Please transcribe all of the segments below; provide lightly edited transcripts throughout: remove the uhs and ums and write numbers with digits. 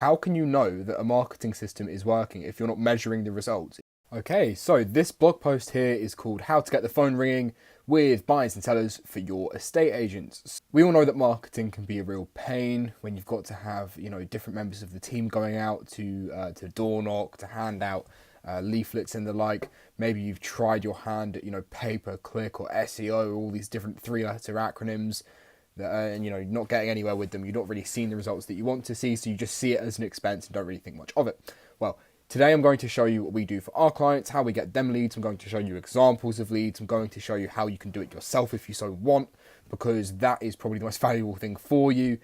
How can you know that a marketing system is working if you're not measuring the results? Okay, so this blog post here is called How to Get the Phone Ringing with Buyers and Sellers for Your Estate Agents. We all know that marketing can be a real pain when you've got to have, different members of the team going out to door knock, to hand out leaflets and the like. Maybe you've tried your hand at, pay per click or SEO, all these different three-letter acronyms that and not getting anywhere with them. You're not really seeing the results that you want to see, so you just see it as an expense and don't really think much of it. Well, today I'm going to show you what we do for our clients, how we get them leads. I'm going to show you examples of leads. I'm going to show you how you can do it yourself if you so want, because that is probably the most valuable thing for you.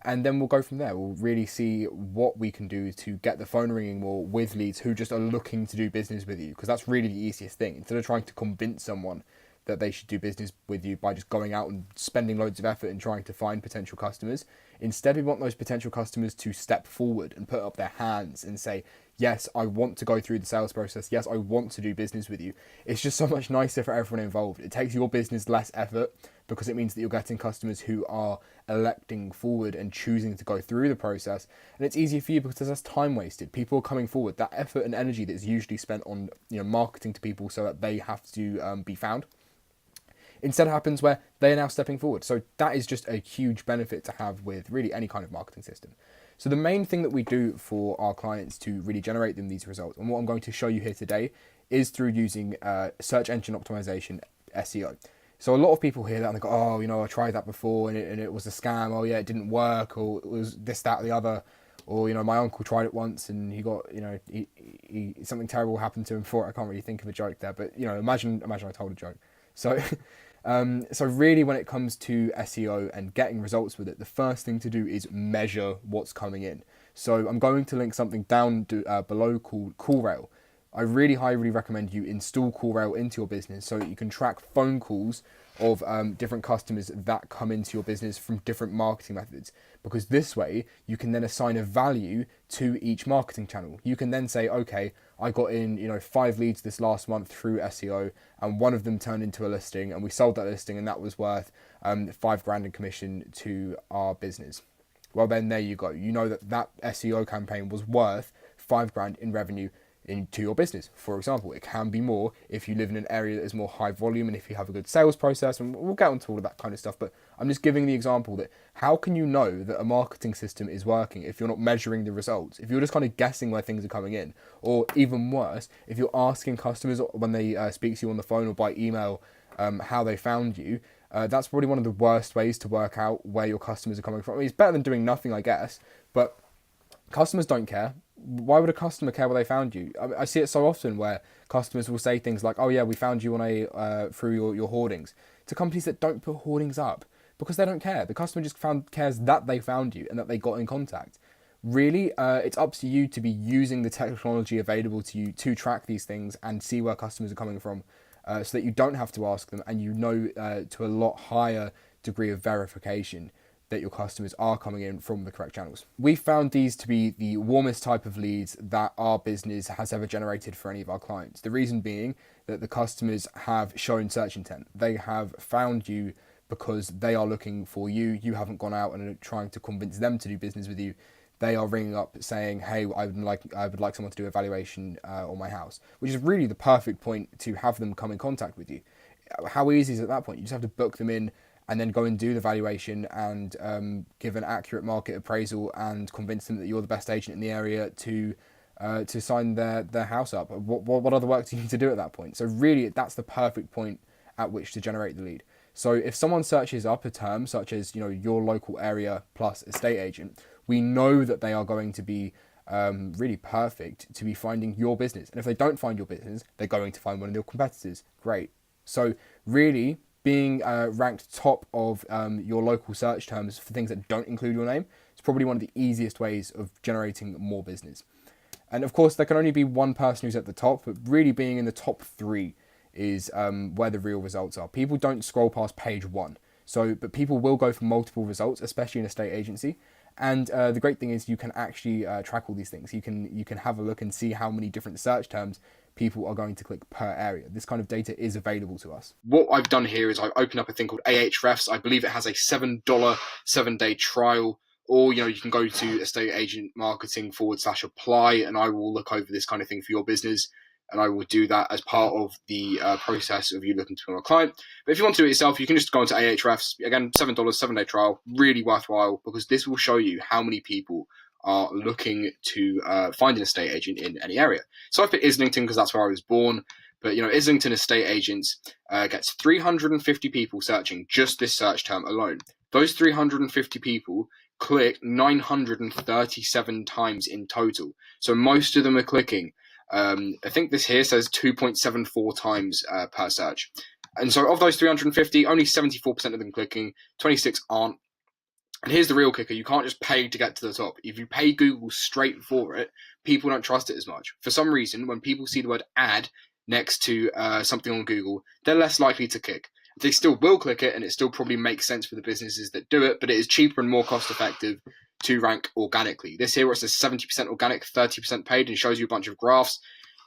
And then we'll go from there. We'll really see what we can do to get the phone ringing more with leads who just are looking to do business with you, because that's really the easiest thing. Instead of trying to convince someone that they should do business with you by just going out and spending loads of effort and trying to find potential customers. Instead, we want those potential customers to step forward and put up their hands and say, yes, I want to go through the sales process. Yes, I want to do business with you. It's just so much nicer for everyone involved. It takes your business less effort because it means that you're getting customers who are electing forward and choosing to go through the process. And it's easier for you because there's less time wasted. People are coming forward. That effort and energy that is usually spent on marketing to people so that they have to be found, instead happens where they are now stepping forward. So that is just a huge benefit to have with really any kind of marketing system. So the main thing that we do for our clients to really generate them these results, and what I'm going to show you here today, is through using search engine optimization, SEO. So a lot of people hear that and they go, oh, I tried that before and it was a scam. Oh yeah, it didn't work, or it was this, that, or the other. Or, my uncle tried it once and he got, he something terrible happened to him for it. I can't really think of a joke there, but, imagine I told a joke. So so really, when it comes to SEO and getting results with it, the first thing to do is measure what's coming in. So I'm going to link something down below called CallRail. I really highly recommend you install CallRail into your business so that you can track phone calls of different customers that come into your business from different marketing methods, because this way you can then assign a value to each marketing channel. You can then say, okay, I got in 5 leads this last month through SEO, and one of them turned into a listing, and we sold that listing, and that was worth $5,000 in commission to our business. Well, then there you go. You know that SEO campaign was worth $5,000 in revenue into your business. For example, it can be more if you live in an area that is more high volume and if you have a good sales process, and we'll get onto all of that kind of stuff. But I'm just giving the example that how can you know that a marketing system is working if you're not measuring the results? If you're just kind of guessing where things are coming in, or even worse, if you're asking customers when they speak to you on the phone or by email how they found you, that's probably one of the worst ways to work out where your customers are coming from. I mean, it's better than doing nothing, I guess, but customers don't care. Why would a customer care where they found you? I see it so often where customers will say things like, oh yeah, we found you on through your hoardings, to companies that don't put hoardings up because they don't care. The customer just cares that they found you and that they got in contact. Really, it's up to you to be using the technology available to you to track these things and see where customers are coming from, so that you don't have to ask them, and to a lot higher degree of verification that your customers are coming in from the correct channels. We found these to be the warmest type of leads that our business has ever generated for any of our clients. The reason being that the customers have shown search intent. They have found you because they are looking for you. You haven't gone out and are trying to convince them to do business with you. They are ringing up saying, hey, I would like someone to do a valuation on my house, which is really the perfect point to have them come in contact with you. How easy is it at that point? You just have to book them in and then go and do the valuation and give an accurate market appraisal and convince them that you're the best agent in the area to sign their house up. What other work do you need to do at that point? So really, that's the perfect point at which to generate the lead. So if someone searches up a term such as your local area plus estate agent, we know that they are going to be really perfect to be finding your business. And if they don't find your business, they're going to find one of your competitors. Great. So really, being ranked top of your local search terms for things that don't include your name is probably one of the easiest ways of generating more business. And of course, there can only be one person who's at the top, but really being in the top 3 is where the real results are. People don't scroll past page 1. But people will go for multiple results, especially in a estate agency. And the great thing is you can actually track all these things. You can have a look and see how many different search terms people are going to click per area. This kind of data is available to us. What I've done here is I've opened up a thing called Ahrefs. I believe it has a $7 7-day trial or you can go to estate agent marketing /apply, and I will look over this kind of thing for your business, and I will do that as part of the process of you looking to become a client. But if you want to do it yourself, you can just go into Ahrefs. Again, $7, 7-day trial, really worthwhile, because this will show you how many people are looking to find an estate agent in any area. So I picked Islington because that's where I was born. But Islington estate agents gets 350 people searching just this search term alone. Those 350 people click 937 times in total. So most of them are clicking. I think this here says 2.74 times per search. And so of those 350, only 74% of them clicking, 26 aren't. And here's the real kicker. You can't just pay to get to the top. If you pay Google straight for it, people don't trust it as much. For some reason, when people see the word ad next to something on Google, they're less likely to click. They still will click it, and it still probably makes sense for the businesses that do it, but it is cheaper and more cost effective to rank organically. This here where it says 70% organic, 30% paid, and shows you a bunch of graphs.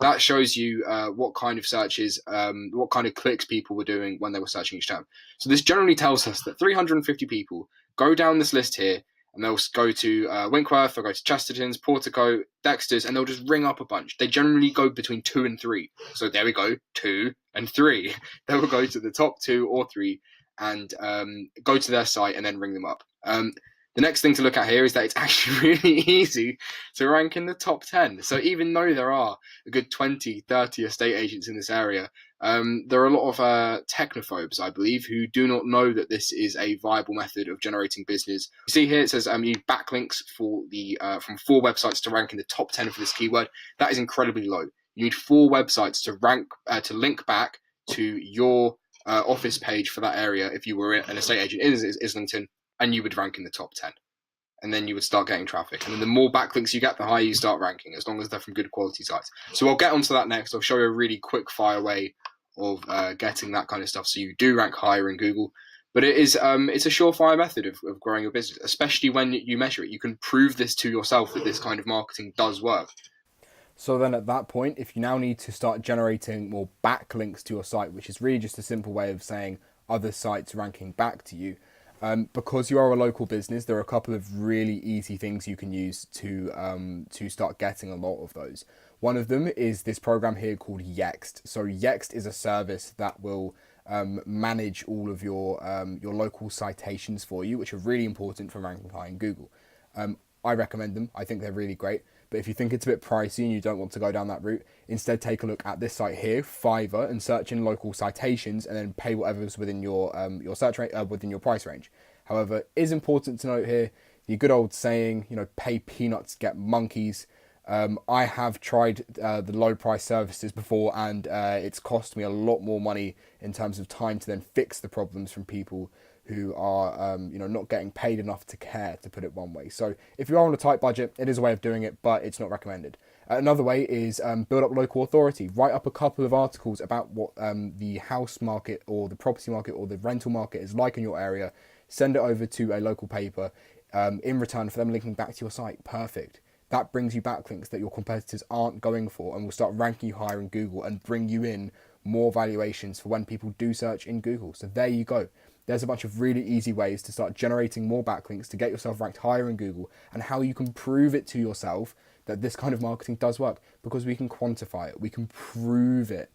That shows you what kind of searches, what kind of clicks people were doing when they were searching each term. So this generally tells us that 350 people go down this list here, and they'll go to Winkworth, they'll go to Chesterton's, Portico, Dexter's, and they'll just ring up a bunch. They generally go between 2 and 3. So there we go, 2 and 3. They will go to the top 2 or 3 and go to their site and then ring them up. The next thing to look at here is that it's actually really easy to rank in the top 10. So even though there are a good 20, 30 estate agents in this area, there are a lot of technophobes, I believe, who do not know that this is a viable method of generating business. You see here it says you need backlinks for the from 4 websites to rank in the top 10 for this keyword. That is incredibly low. You need 4 websites to rank to link back to your office page for that area if you were an estate agent in Islington, and you would rank in the top 10. And then you would start getting traffic. And then the more backlinks you get, the higher you start ranking, as long as they're from good quality sites. So I'll get onto that next. I'll show you a really quick fire way of getting that kind of stuff so you do rank higher in Google. But it's a surefire method of growing your business, especially when you measure it. You can prove this to yourself that this kind of marketing does work. So then at that point, if you now need to start generating more backlinks to your site, which is really just a simple way of saying other sites ranking back to you, because you are a local business, there are a couple of really easy things you can use to start getting a lot of those. One of them is this program here called Yext. So Yext is a service that will manage all of your local citations for you, which are really important for ranking high in Google. I recommend them. I think they're really great. But if you think it's a bit pricey and you don't want to go down that route, instead take a look at this site here, Fiverr, and search in local citations, and then pay whatever's within your search rate, within your price range. However, it is important to note here the good old saying, pay peanuts, get monkeys. I have tried the low price services before, and it's cost me a lot more money in terms of time to then fix the problems from people who are not getting paid enough to care, to put it one way. So if you are on a tight budget, it is a way of doing it, but it's not recommended. Another way is build up local authority. Write up a couple of articles about what the house market or the property market or the rental market is like in your area. Send it over to a local paper in return for them linking back to your site. Perfect. That brings you backlinks that your competitors aren't going for, and will start ranking you higher in Google and bring you in more valuations for when people do search in Google. So there you go. There's a bunch of really easy ways to start generating more backlinks to get yourself ranked higher in Google, and how you can prove it to yourself that this kind of marketing does work, because we can quantify it, we can prove it.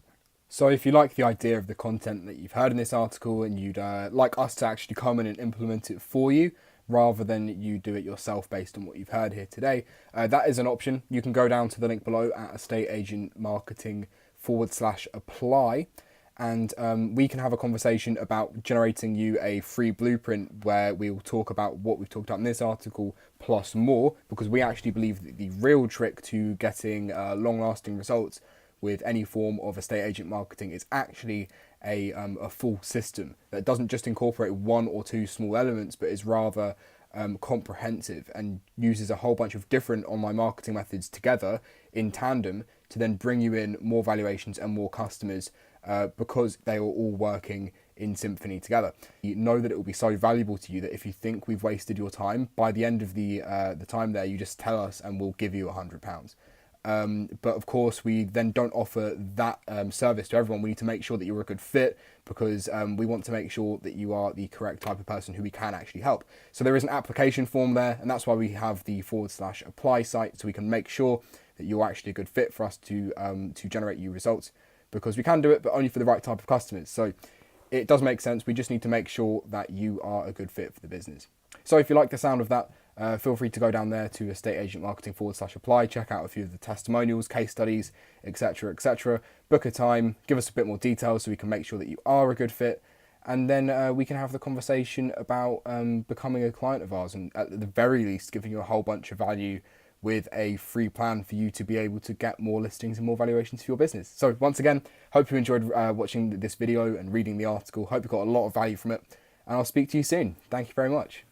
So if you like the idea of the content that you've heard in this article, and you'd like us to actually come in and implement it for you, rather than you do it yourself based on what you've heard here today, that is an option. You can go down to the link below at estateagentmarketing/apply, and we can have a conversation about generating you a free blueprint where we will talk about what we've talked about in this article plus more, because we actually believe that the real trick to getting long-lasting results with any form of estate agent marketing is actually a full system that doesn't just incorporate 1 or 2 small elements, but is rather comprehensive and uses a whole bunch of different online marketing methods together in tandem to then bring you in more valuations and more customers, because they are all working in symphony together. You know that it will be so valuable to you that if you think we've wasted your time, by the end of the time there, you just tell us and we'll give you £100. But of course, we then don't offer that service to everyone. We need to make sure that you're a good fit, because we want to make sure that you are the correct type of person who we can actually help. So there is an application form there, and that's why we have the /apply site, so we can make sure that you're actually a good fit for us to generate you results, because we can do it, but only for the right type of customers. So it does make sense. We just need to make sure that you are a good fit for the business. So if you like the sound of that, feel free to go down there to estate agent marketing /apply, check out a few of the testimonials, case studies, etc., etc. Book a time, give us a bit more detail so we can make sure that you are a good fit, and then we can have the conversation about becoming a client of ours, and at the very least giving you a whole bunch of value with a free plan for you to be able to get more listings and more valuations for your business. So once again, hope you enjoyed watching this video and reading the article. Hope you got a lot of value from it, and I'll speak to you soon. Thank you very much.